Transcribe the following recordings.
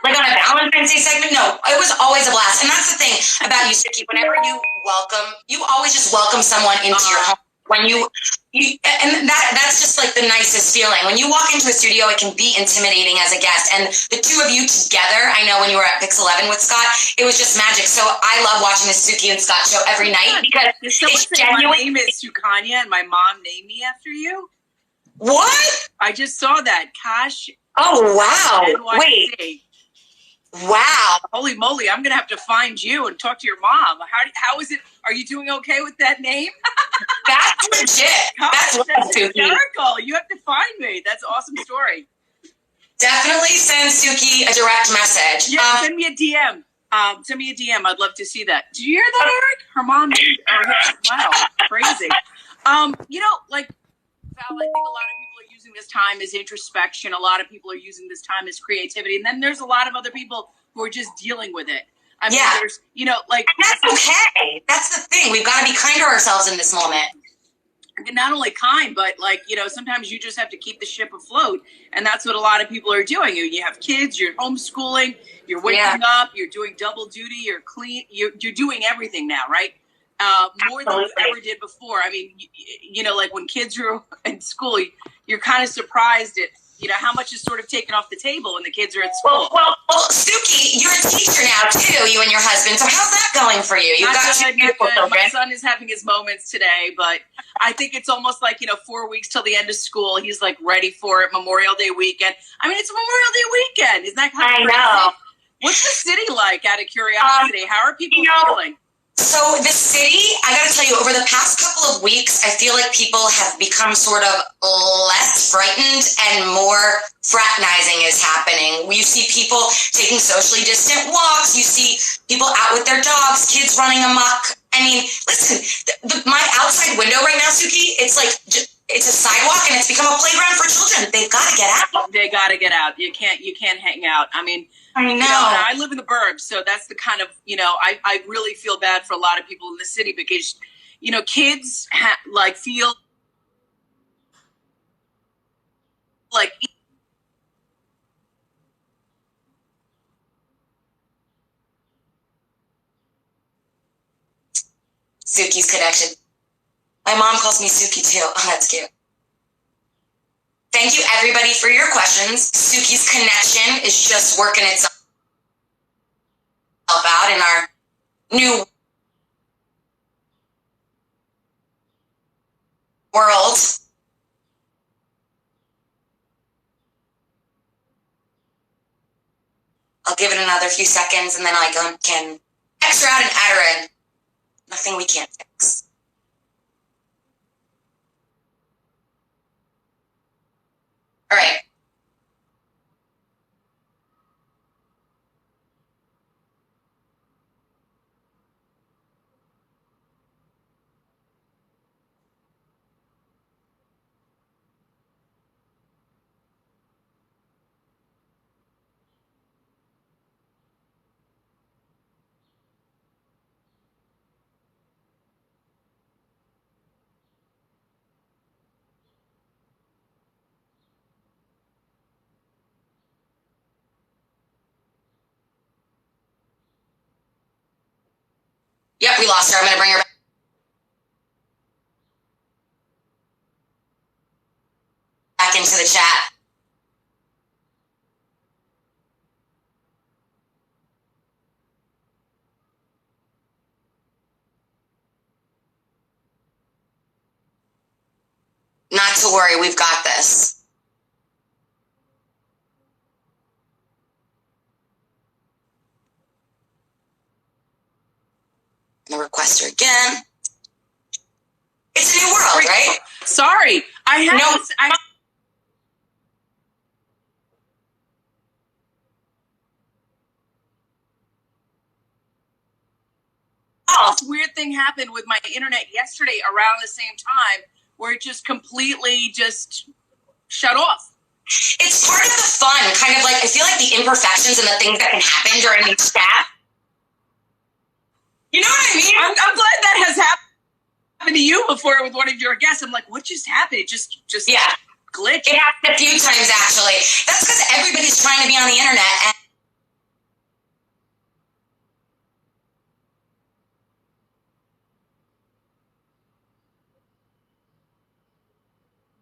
like on a Valentine's Day segment. No, it was always a blast. And that's the thing about you, Suki. Whenever you always just welcome someone into your home. When and that's just like the nicest feeling. When you walk into a studio, it can be intimidating as a guest. And the two of you together, I know when you were at Pix 11 with Scott, it was just magic. So I love watching the Suki and Scott show every night because it's genuine. My name is Sukanya and my mom named me after you. What? I just saw that. Cash. Oh, wow. NYC. Wait. Wow. Holy moly, I'm going to have to find you and talk to your mom. How is it? Are you doing okay with that name? That's legit. Gosh, that's hysterical. You have to find me. That's an awesome story. Definitely send Suki a direct message. Yeah, send me a DM. Send me a DM. I'd love to see that. Did you hear that, Eric? Her mom. Wow, crazy. Like, Val, I think a lot of people are using this time as introspection. A lot of people are using this time as creativity. And then there's a lot of other people who are just dealing with it. I mean, there's, like... That's okay. That's the thing. We've got to be kind to ourselves in this moment. Not only kind, but sometimes you just have to keep the ship afloat. And that's what a lot of people are doing. You have kids, you're homeschooling, you're waking up, you're doing double duty, you're clean, you're doing everything now, right? More than you ever did before. I mean, like when kids are in school, you're kind of surprised at, how much is sort of taken off the table when the kids are at school. Well, Suki, you're a teacher now too, you and your husband. So how's that going for you? You've got two beautiful children. My son is having his moments today, but I think it's almost like, 4 weeks till the end of school. He's like ready for it. Memorial Day weekend. I mean, it's Memorial Day weekend. Isn't that kind of crazy? I know. What's the city like, out of curiosity? How are people feeling? So the city, I got to tell you, over the past couple of weeks, I feel like people have become sort of less frightened and more fraternizing is happening. You see people taking socially distant walks. You see people out with their dogs, kids running amok. I mean, listen, my outside window right now, Suki, it's like... It's a sidewalk and it's become a playground for children. They've got to get out. They got to get out. You can't hang out. I mean, I know. I live in the burbs, so that's the kind of, I really feel bad for a lot of people in the city because, kids feel like Suki's connection. My mom calls me Suki too. Oh, that's cute. Thank you, everybody, for your questions. Suki's connection is just working itself out in our new world. I'll give it another few seconds, and then I can X her out and add her in. Nothing we can't fix. All right. Yep, we lost her. I'm going to bring her back into the chat. Not to worry, we've got this. The requester again. It's a new world, right? Sorry, I have. No, this weird thing happened with my internet yesterday around the same time, where it just completely shut off. It's part of the fun, kind of like I feel like the imperfections and the things that can happen during the chat. You know what I mean? I'm glad that has happened to you before with one of your guests. I'm like, what just happened? It just glitched. It happened a few times, actually. That's because everybody's trying to be on the internet.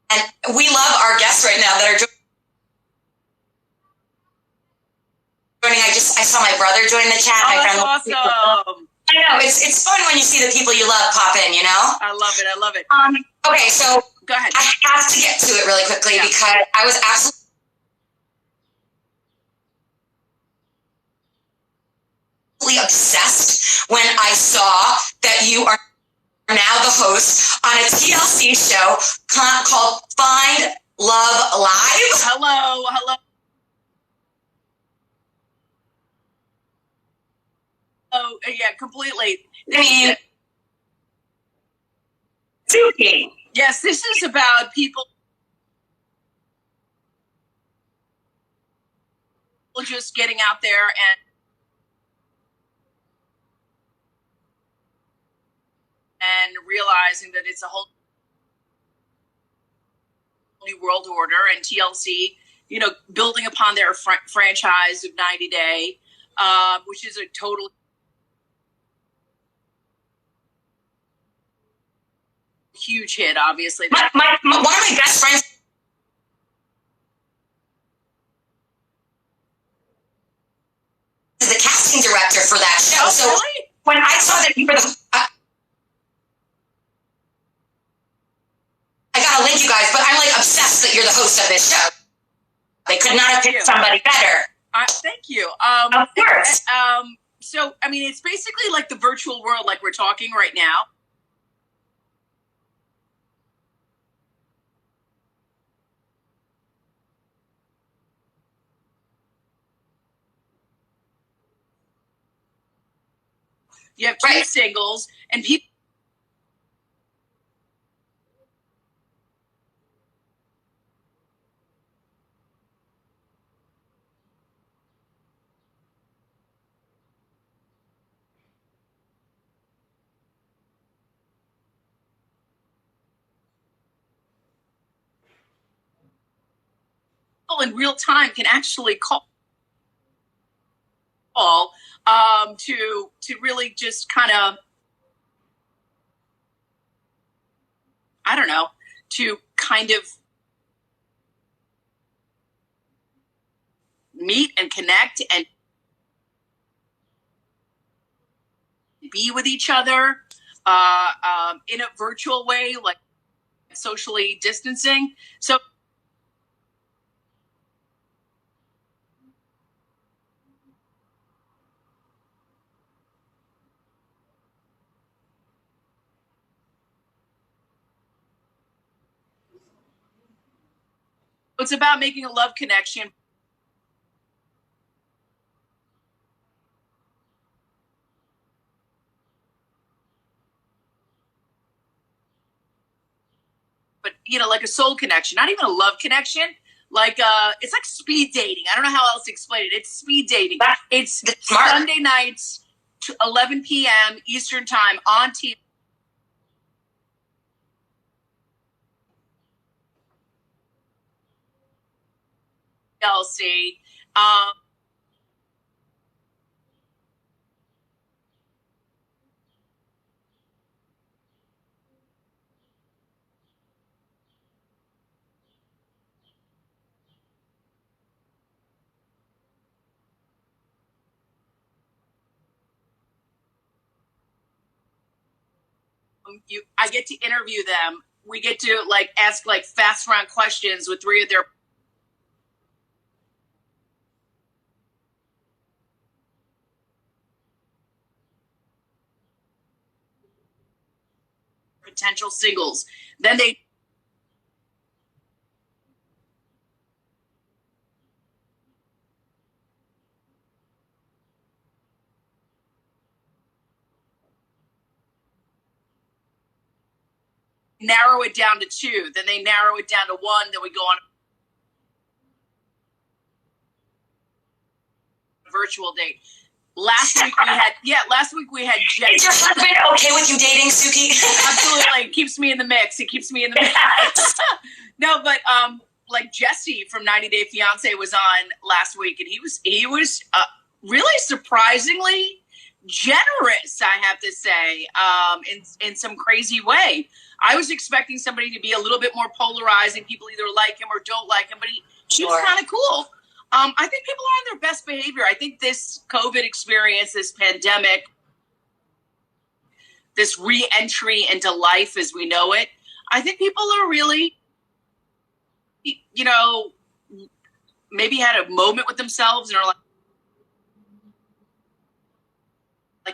And we love our guests right now that are joining. I saw my brother join the chat. Oh, my that's friend. awesome. I know, it's fun when you see the people you love pop in, you know? I love it. I love it. Okay, so Go ahead. I have to get to it really quickly because I was absolutely obsessed when I saw that you are now the host on a TLC show called Find Love Live. Hello. Oh, yeah, completely. I mean, Suki. Yes, this is about people just getting out there and realizing that it's a whole new world order, and TLC, building upon their franchise of 90 Day, which is a total huge hit, obviously. One of my best friends is the casting director for that show. Oh, so really? When I saw that you were I gotta link you guys, but I'm like obsessed that you're the host of this show. They could not have picked somebody better. Thank you. Of course. So, I mean, it's basically like the virtual world, like we're talking right now. You have two singles, and people. In real time can actually call to really just kind of, I don't know, to kind of meet and connect and be with each other in a virtual way, like socially distancing. So it's about making a love connection. But, like a soul connection, not even a love connection. Like, it's like speed dating. I don't know how else to explain it. It's speed dating. It's Sunday nights to 11 p.m. Eastern time on TLC. I get to interview them. We get to ask fast round questions with three of their potential singles. Then they narrow it down to two. Then they narrow it down to one. Then we go on a virtual date. Last week we had Jesse. Is your husband okay with you dating, Suki? Absolutely. It keeps me in the mix. No, but Jesse from 90 Day Fiance was on last week, and he was really surprisingly generous, I have to say, in some crazy way. I was expecting somebody to be a little bit more polarizing. People either like him or don't like him, but he was kind of cool. I think people are on their best behavior. I think this COVID experience, this pandemic, this re-entry into life as we know it, I think people are really, you know, maybe had a moment with themselves and are like,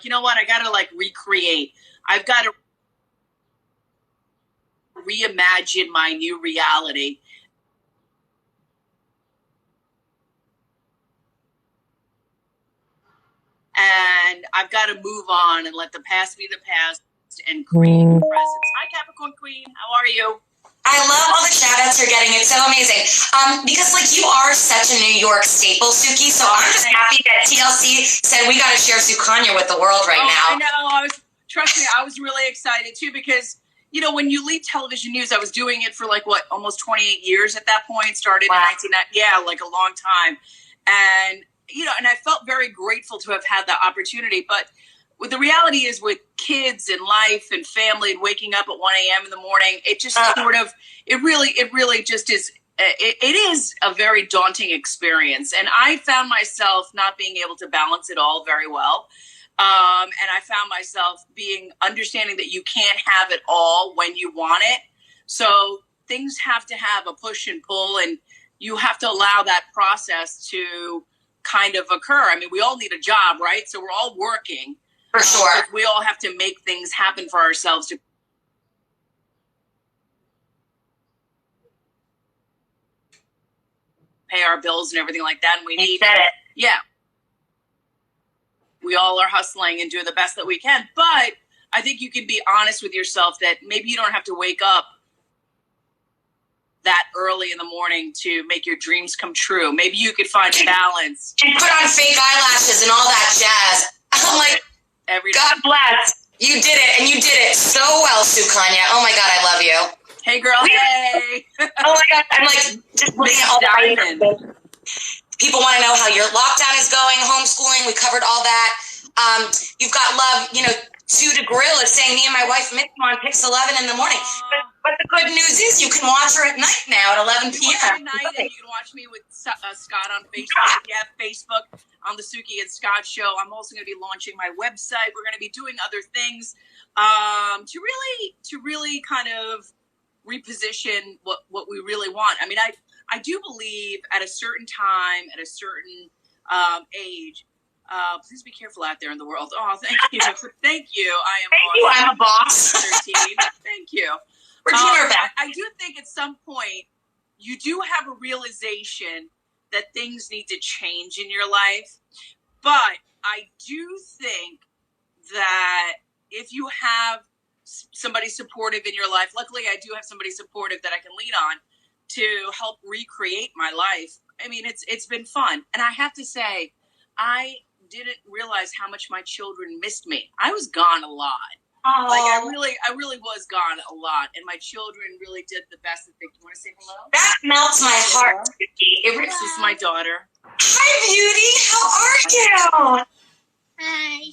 you know what, I got to like recreate. I've got to reimagine my new reality. And I've got to move on and let the past be the past and create the present. Hi, Capricorn Queen. How are you? I love all the shout outs you're getting. It's so amazing. Because like you are such a New York staple, Suki. So I'm just happy that TLC said we got to share Sukanya with the world right now. I know. Trust me, I was really excited too because, you know, when you leave television news, I was doing it for like almost 28 years at that point. Started in 1990. Yeah, like a long time. And you know, and I felt very grateful to have had the opportunity. But what the reality is with kids and life and family and waking up at 1 a.m. in the morning, it just it really just is, it is a very daunting experience. And I found myself not being able to balance it all very well. And I found myself understanding that you can't have it all when you want it. So things have to have a push and pull, and you have to allow that process to kind of occur. I mean, we all need a job, right? So we're all working. For sure. We all have to make things happen for ourselves to pay our bills and everything like that. And we need it. Yeah. We all are hustling and doing the best that we can. But I think you can be honest with yourself that maybe you don't have to wake up that early in the morning to make your dreams come true. Maybe you could find balance. And put on fake eyelashes and all that jazz. I'm like, God bless. You did it, and you did it so well, Sukanya. Oh my God, I love you. Hey, girl. Hey. Oh my God, I'm like just putting it all diamond. People want to know how your lockdown is going, homeschooling. We covered all that. You've got love, you know. Sue the Grill is saying me and my wife miss you on Pix 11 in the morning. But the good news is you can watch her at night now at 11 p.m. At night, and you can watch me with Scott on Facebook. If you have Facebook on the Suki and Scott show, I'm also going to be launching my website. We're going to be doing other things to really kind of reposition what we really want. I mean, I do believe at a certain time, at a certain age. Please be careful out there in the world. Oh, thank you. Thank you. I'm a boss. 13. Thank you. We're doing our best. I do think at some point you do have a realization that things need to change in your life. But I do think that if you have somebody supportive in your life, luckily I do have somebody supportive that I can lean on to help recreate my life. I mean, it's been fun. And I have to say, I didn't realize how much my children missed me. I was gone a lot. Oh. Like I really was gone a lot, and my children really did the best that they could. You want to say hello? That melts my heart. This is my daughter. Hi, beauty. How are you? Hi.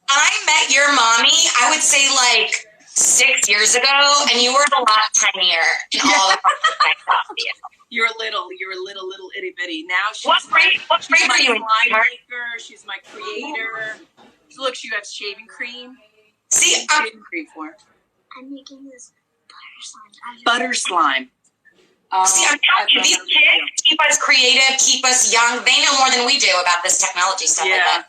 I met your mommy, I would say like 6 years ago, and you were a lot tinier in all the parts I saw you. You're a little itty bitty. Now she's what grade are you in? Maker. She's my creator. So look, she has shaving cream. See, shaving cream for. I'm making this butter slime. See, I'm telling you, these kids keep us creative, keep us young. They know more than we do about this technology stuff. Yeah,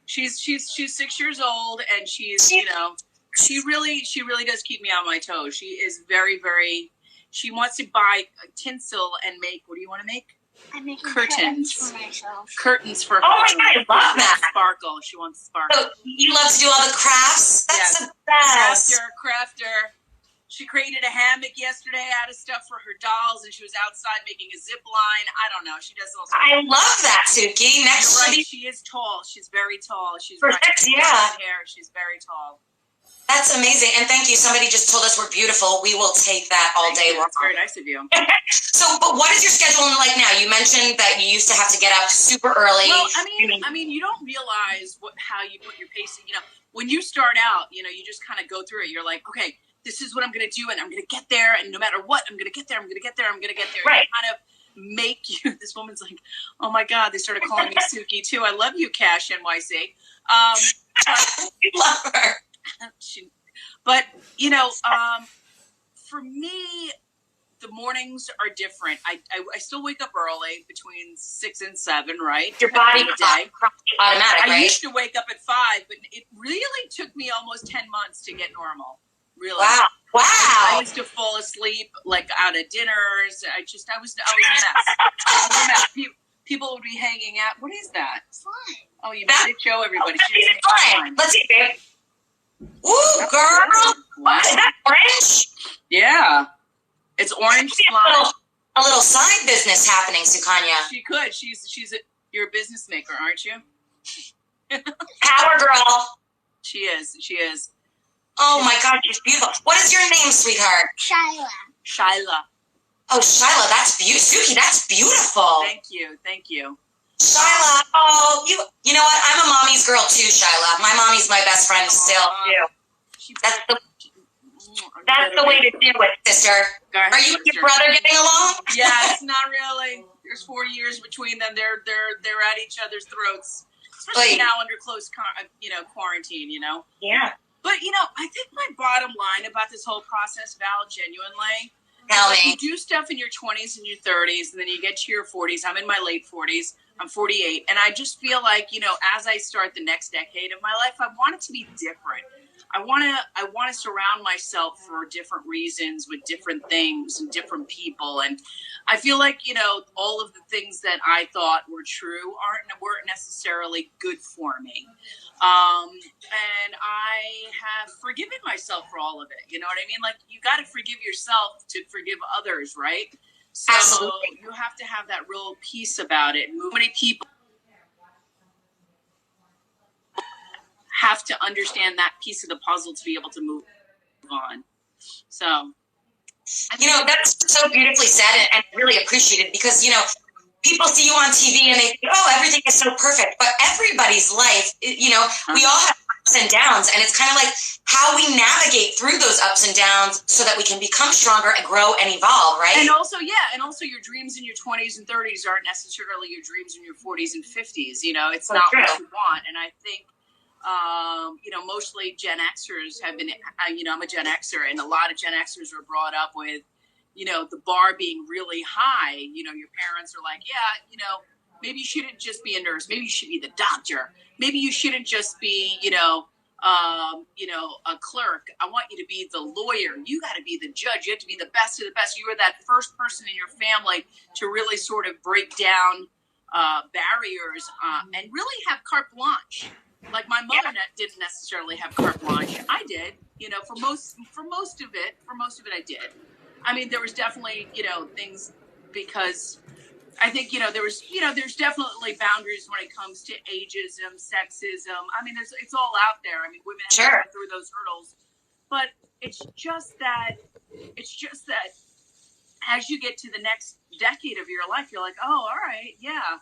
she's 6 years old, and she's you know she really does keep me on my toes. She is very, very. She wants to buy tinsel and make. What do you want to make? I'm making curtains for myself. Curtains for her. Oh my God, I love that. Sparkle. She wants sparkle. So you love to do all the crafts? That's the best. Crafter. She created a hammock yesterday out of stuff for her dolls, and she was outside making a zip line. I don't know. She does all sorts. I love that, Suki. Next right. She is tall. She's very tall. She's got hair. She's very tall. That's amazing. And thank you. Somebody just told us we're beautiful. We will take that all day long. That's very nice of you. So, but what is your schedule like now? You mentioned that you used to have to get up super early. Well, I mean, you don't realize how you put your pacing. You know, when you start out, you know, you just kind of go through it. You're like, okay, this is what I'm going to do, and I'm going to get there, and no matter what, I'm going to get there. I'm going to get there. I'm going to get there. Right. And kind of make you. This woman's like, oh my God, they started calling me Suki too. I love you, Cash NYC. You love her. But you know, for me, the mornings are different. I still wake up early between 6 and 7, right? Your body automatic, right? I used to wake up at 5, but it really took me almost 10 months to get normal. Really. Wow. I used to fall asleep like out at dinners. I was a mess. I was a mess. People would be hanging out. What is that? Fun. Oh, you made it show everybody. Fine. Let's see, babe. Ooh, girl. Wow. Is that orange? Yeah. It's orange slime. A little side business happening, Sukanya. She could. You're a business maker, aren't you? Power girl. She is. Oh my God, she's beautiful. What is your name, sweetheart? Shyla. Oh, Shyla, that's beautiful. Suki, that's beautiful. Thank you. Shyla, oh, you know what? I'm a mommy's girl too, Shyla. My mommy's my best friend still, too. That's the way to do it, sister. Are you and your brother getting along? Yes, not really. There's 4 years between them. They're at each other's throats, especially now under close, quarantine. You know. Yeah. But you know, I think my bottom line about this whole process, Val, genuinely, tell me, you do stuff in your 20s and your 30s, and then you get to your 40s. I'm in my late 40s. I'm 48, and I just feel like, you know, as I start the next decade of my life, I want it to be different. I want to surround myself for different reasons with different things and different people. And I feel like, you know, all of the things that I thought were true weren't necessarily good for me. And I have forgiven myself for all of it. You know what I mean? Like, you got to forgive yourself to forgive others, right? So absolutely. You have to have that real peace about it. Many people have to understand that piece of the puzzle to be able to move on. So, you know, that's so beautifully said and really appreciated, because, you know, people see you on TV and they think, oh, everything is so perfect. But everybody's life, you know, we all have ups and downs. And it's kind of like how we navigate through those ups and downs so that we can become stronger and grow and evolve, right? And also, your dreams in your 20s and 30s aren't necessarily your dreams in your 40s and 50s. You know, it's not true. What you want. And I think, you know, mostly Gen Xers have been, you know, I'm a Gen Xer, and a lot of Gen Xers were brought up with, you know, the bar being really high. You know, your parents are like, yeah, you know, maybe you shouldn't just be a nurse. Maybe you should be the doctor. Maybe you shouldn't just be, you know, a clerk. I want you to be the lawyer. You got to be the judge. You have to be the best of the best. You are that first person in your family to really sort of break down barriers and really have carte blanche. Like, my mother didn't necessarily have carte blanche. I did, you know, for most of it, I did. I mean, there was definitely, you know, things, because I think, you know, there's definitely boundaries when it comes to ageism, sexism. I mean, it's all out there. I mean, women have to go through those hurdles, but it's just that as you get to the next decade of your life, you're like, oh, all right, yeah.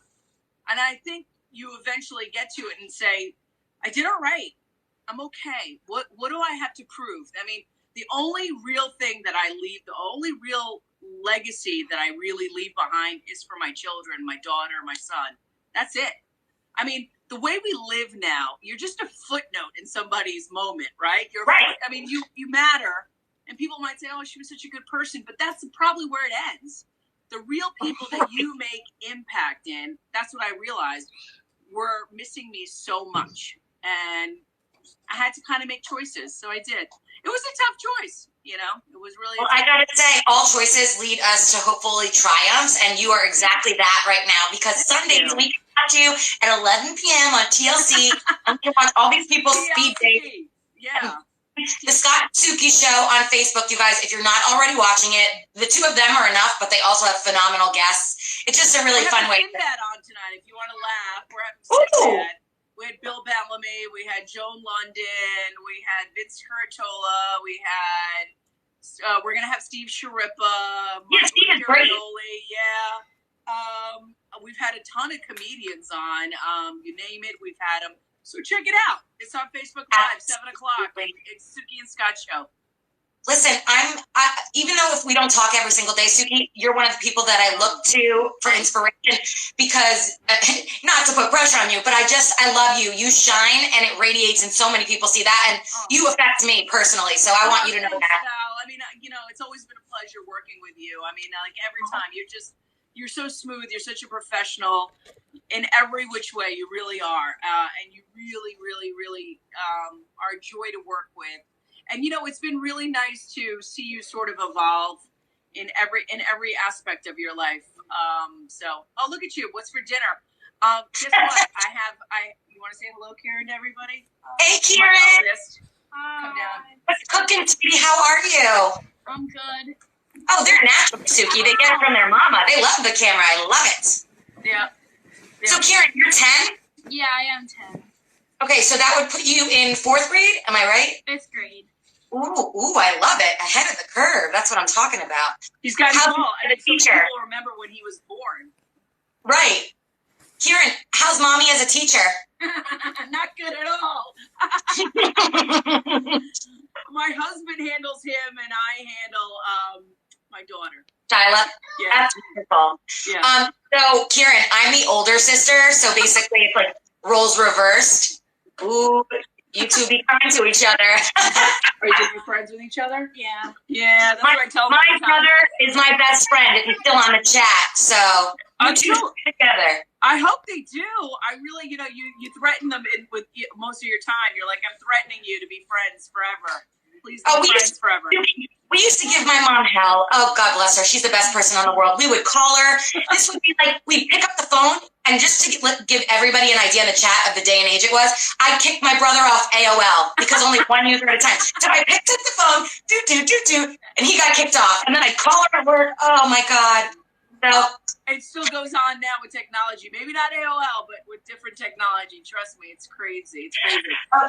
And I think you eventually get to it and say, I did all right. I'm okay. What do I have to prove? I mean, the only real thing that I leave, the only real legacy that I really leave behind is for my children, my daughter, my son. That's it. I mean, the way we live now, you're just a footnote in somebody's moment, right? You're right. I mean, you matter, and people might say, oh, she was such a good person, but that's probably where it ends. The real people that you make impact in, that's what I realized, were missing me so much. And I had to kind of make choices, so I did. It was a tough choice, you know. It was really. Well, I gotta say, all choices lead us to hopefully triumphs, and you are exactly that right now. Because Sundays we can watch you at 11 p.m. on TLC. I'm gonna watch all these people speed date. Yeah. The Scott and Suki show on Facebook, you guys. If you're not already watching it, the two of them are enough, but they also have phenomenal guests. It's just a really fun way. We're having Sinbad on tonight. If you want to laugh, we're having Sinbad. We had Bill Bellamy. We we had Joan London, we had Vince Curatola, we had, we're going to have Steve Sharippa, Yeah, Steve is great. yeah. We've had a ton of comedians on, you name it, we've had them. So check it out. It's on Facebook Live, 7 o'clock. It's Suki and Scott Show. Listen, even though if we don't talk every single day, Suki, you're one of the people that I look to for inspiration because, not to put pressure on you, but I love you. You shine and it radiates and so many people see that and you affect me personally. So I want you to know that. I mean, it's always been a pleasure working with you. I mean, like every time you're so smooth. You're such a professional in every which way. You really are. And you really, really, really are a joy to work with. And, it's been really nice to see you sort of evolve in every aspect of your life. Look at you. What's for dinner? Guess what? You want to say hello, Karen, to everybody? Hey, Karen. Come down. What's cooking, sweetie? How are you? I'm good. Oh, they're natural, Suki. They get it from their mama. They love the camera. I love it. Yeah. So, Karen, you're 10? Yeah, I am 10. Okay, so that would put you in 4th grade? Am I right? 5th grade. Ooh, I love it. Ahead of the curve. That's what I'm talking about. He's got how's all. the teacher? People remember when he was born. Right. Kieran, how's mommy as a teacher? Not good at all. My husband handles him, and I handle my daughter. Shyla? Yeah. That's wonderful. Yeah. So, Kieran, I'm the older sister, so basically it's like roles reversed. Ooh, you two be kind to each other. Are you friends with each other? Yeah. Yeah, that's what I tell my brother is my best friend if he's still on the chat, so you two together. I hope they do. I really, you threaten them with most of your time. You're like, I'm threatening you to be friends forever. Please be friends forever. We used to give my mom hell. Oh, God bless her. She's the best person in the world. We would call her. This would be like, we'd pick up the phone, and just to give everybody an idea in the chat of the day and age it was, I kicked my brother off AOL because only one user at a time. So I picked up the phone, and he got kicked off. And then I'd call her at work. Oh, my God. So it still goes on now with technology. Maybe not AOL, but with different technology. Trust me, it's crazy. It's crazy.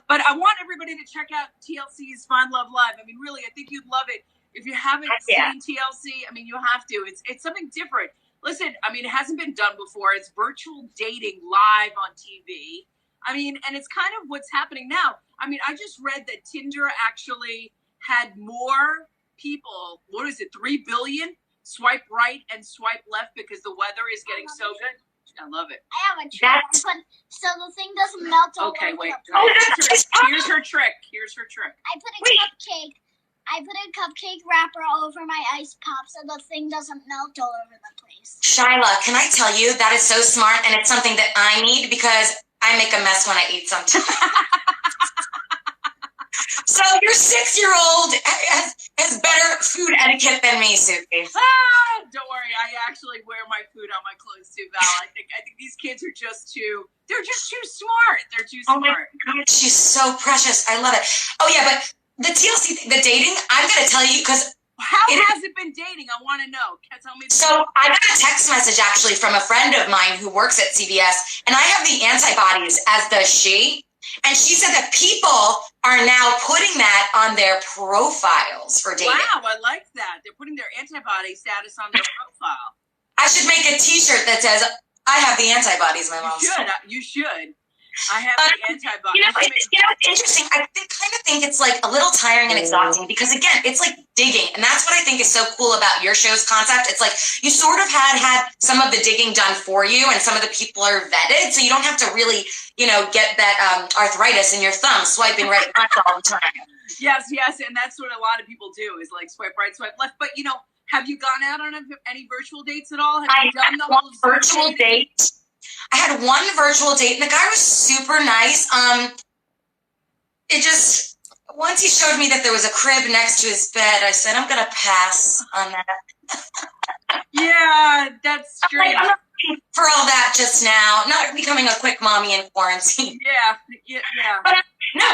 But I want everybody to check out TLC's Find Love Live. I mean, really, I think you'd love it. If you haven't seen TLC, I mean, you have to. It's something different. Listen, I mean, it hasn't been done before. It's virtual dating live on TV. I mean, and it's kind of what's happening now. I mean, I just read that Tinder actually had more people, 3 billion? Swipe right and swipe left because the weather is getting so good. I love it. I have a trick, so the thing doesn't melt all over wait. the place. Here's her trick. I put a cupcake wrapper over my ice pop so the thing doesn't melt all over the place. Shyla, can I tell you, that is so smart, and it's something that I need because I make a mess when I eat sometimes. So your 6-year-old has better food etiquette than me, Suki. Don't worry, I actually wear my food on my clothes too, Val. I think these kids are just too smart. They're too smart. Oh my God, she's so precious. I love it. Oh yeah, but the TLC, the dating, I'm going to tell you because how has it been dating? I want to know. Tell me. So I got a text message actually from a friend of mine who works at CBS, and I have the antibodies, as does she. And she said that people are now putting that on their profiles for dating. Wow, I like that. They're putting their antibody status on their profile. I should make a T-shirt that says, I have the antibodies, my mom said. You should. I have the antibodies. It's interesting. I kind of think it's like a little tiring and exhausting because, again, it's like digging. And that's what I think is so cool about your show's concept. It's like you sort of had some of the digging done for you and some of the people are vetted. So you don't have to really, get that arthritis in your thumb swiping right and left all the time. Yes. And that's what a lot of people do is like swipe right, swipe left. But, have you gone out on any virtual dates at all? Have you done the whole virtual date? I had one virtual date, and the guy was super nice. Once he showed me that there was a crib next to his bed, I said, I'm going to pass on that. Yeah, that's strange. I'm not looking for all that just now. Not becoming a quick mommy in quarantine. Yeah. But no,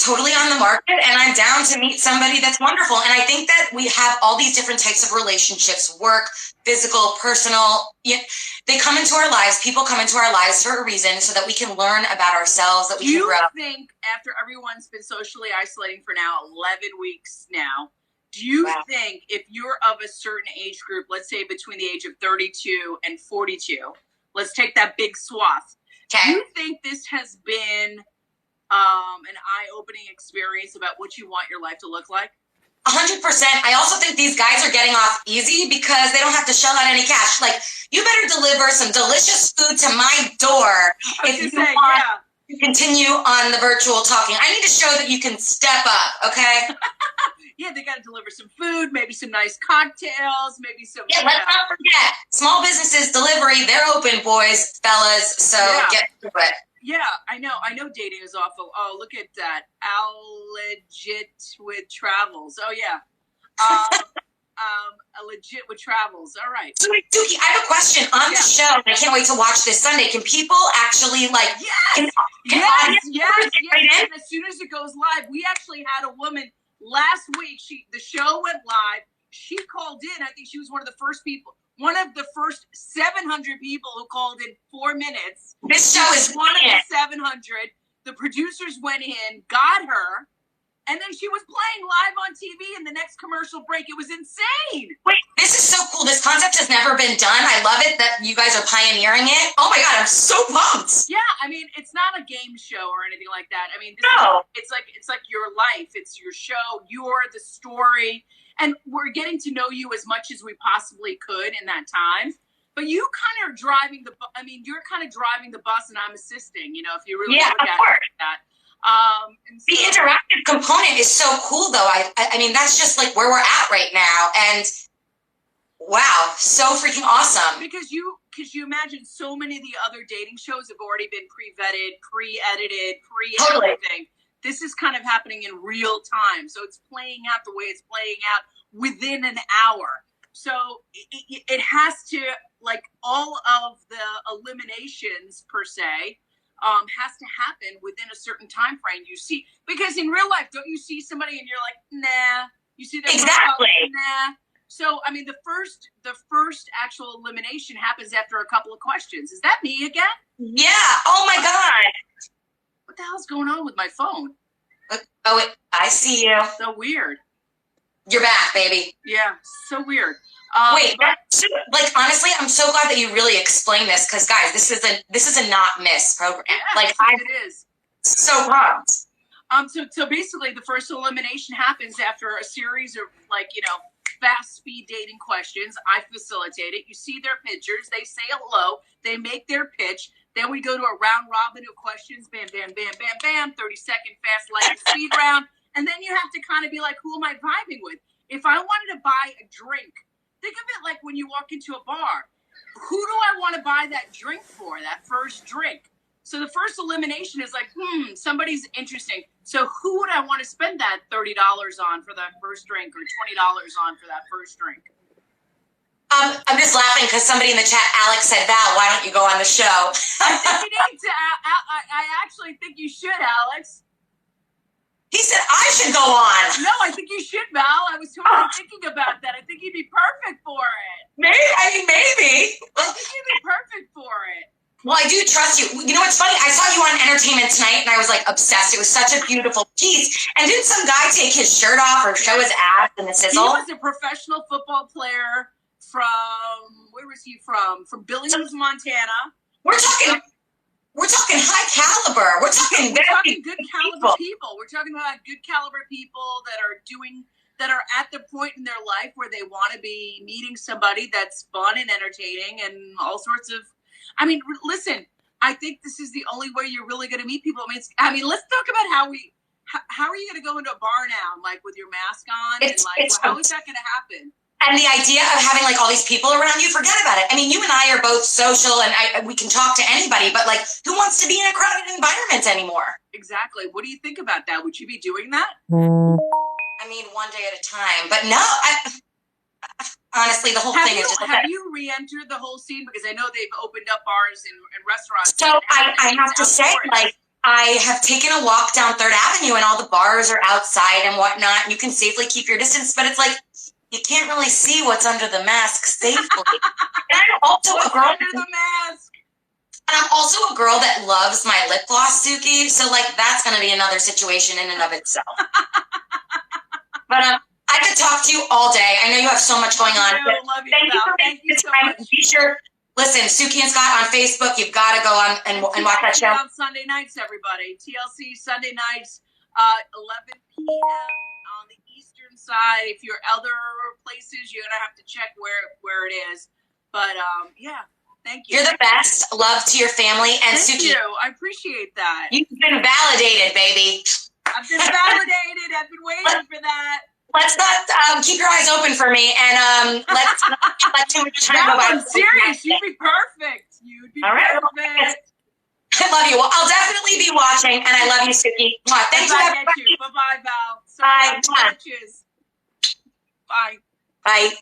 totally on the market, and I'm down to meet somebody that's wonderful. And I think that we have all these different types of relationships, work, physical, personal. They come into our lives. People come into our lives for a reason, so that we can learn about ourselves, that we can grow. Do you think after everyone's been socially isolating for now 11 weeks now, do you think if you're of a certain age group, let's say between the age of 32 and 42, let's take that big swath. Okay. Do you think this has been an eye-opening experience about what you want your life to look like? 100%. I also think these guys are getting off easy because they don't have to shell out any cash. Like, you better deliver some delicious food to my door if you want to continue on the virtual talking. I need to show that you can step up, okay? Yeah, they got to deliver some food, maybe some nice cocktails, maybe some... Yeah, let's not forget, small businesses, delivery, they're open, boys, fellas, so get to it. Yeah, I know dating is awful. Oh, look at that. Legit with travels. Oh, yeah. Legit with travels. All right. So, Suki, I have a question on the show. I can't wait to watch this Sunday. Can people actually, like... Yes. And as soon as it goes live, we actually had a woman last week. The show went live. She called in. I think she was one of the first 700 people who called in 4 minutes. This show is one of the 700. The producers went in, got her, and then she was playing live on TV in the next commercial break. It was insane. Wait, this is so cool. This concept has never been done. I love it that you guys are pioneering it. Oh my God, I'm so pumped. Yeah, I mean, it's not a game show or anything like that. I mean, it's like your life. It's your show. You're the story. And we're getting to know you as much as we possibly could in that time. But you kind of driving you're kind of driving the bus and I'm assisting, you know, if you really look at it like that. The interactive component is so cool, though. I mean, that's just like where we're at right now. And wow, so freaking awesome. Because you imagine so many of the other dating shows have already been pre-vetted, pre-edited, pre-everything. This is kind of happening in real time. So it's playing out the way it's playing out within an hour. So it has to, like, all of the eliminations per se, has to happen within a certain time frame. You see, because in real life, don't you see somebody and you're like, nah. You see them exactly. Nah. So I mean, the first actual elimination happens after a couple of questions. Is that me again? Yeah. Oh my God. What the hell's going on with my phone? I see you. So weird. You're back, baby. Yeah, so weird. Wait, like, honestly, I'm so glad that you really explained this, because guys, this is a not miss program. Yeah, like, it is. So pumped. So basically, the first elimination happens after a series of, like, you know, fast speed dating questions. I facilitate it. You see their pictures. They say hello. They make their pitch. Then we go to a round robin of questions. Bam, bam, bam, bam, bam. 30-second fast lightning speed round. And then you have to kind of be like, who am I vibing with? If I wanted to buy a drink, think of it like when you walk into a bar. Who do I want to buy that drink for, that first drink? So the first elimination is like, somebody's interesting. So who would I want to spend that $30 on for that first drink, or $20 on for that first drink? I'm just laughing because somebody in the chat, Alex, said, Val, why don't you go on the show? I think you need to. I actually think you should, Alex. He said I should go on. No, I think you should, Val. I was totally thinking about that. I think you'd be perfect for it. Maybe. I think you'd be perfect for it. Well, I do trust you. You know what's funny? I saw you on Entertainment Tonight, and I was, like, obsessed. It was such a beautiful piece. And didn't some guy take his shirt off or show his abs in the sizzle? He was a professional football player from, where was he from? From Billings, Montana. We're talking high caliber. We're talking good caliber people. We're talking about good caliber people that are at the point in their life where they want to be meeting somebody that's fun and entertaining and all sorts of. I mean, listen. I think this is the only way you're really going to meet people. I mean, let's talk about how are you going to go into a bar now, like with your mask on, how is that going to happen? And the idea of having, like, all these people around you, forget about it. I mean, you and I are both social, and we can talk to anybody, but, like, who wants to be in a crowded environment anymore? Exactly. What do you think about that? Would you be doing that? I mean, one day at a time. But no, honestly, the whole thing is just... Have you re-entered the whole scene? Because I know they've opened up bars and restaurants. So I have to say, like, I have taken a walk down 3rd Avenue and all the bars are outside and whatnot. And you can safely keep your distance, but it's like, you can't really see what's under the mask safely. And I'm also a girl under the mask. And I'm also a girl that loves my lip gloss, Suki. So, like, that's going to be another situation in and of itself. But I could talk to you all day. I know you have so much going on. I love you, thank you for thank you so much. Be sure, listen, Suki and Scott on Facebook. You've got to go on and watch that show. On Sunday nights, everybody. TLC Sunday nights, 11 p.m. on the Eastern side. If you're other places, you're gonna have to check where it is. But yeah. Thank you. You're the best. Love to your family. And Thank Suki, you. I appreciate that. You've been validated, baby. I've been validated. I've been waiting for that. Let's not keep your eyes open for me, and let's not let too much time go by. I'm serious. You'd be perfect. You'd be perfect. I love you. Well, I'll definitely be watching, and I love you, Suki. Thank you. Bye-bye, Val. Bye. Bye. Bye.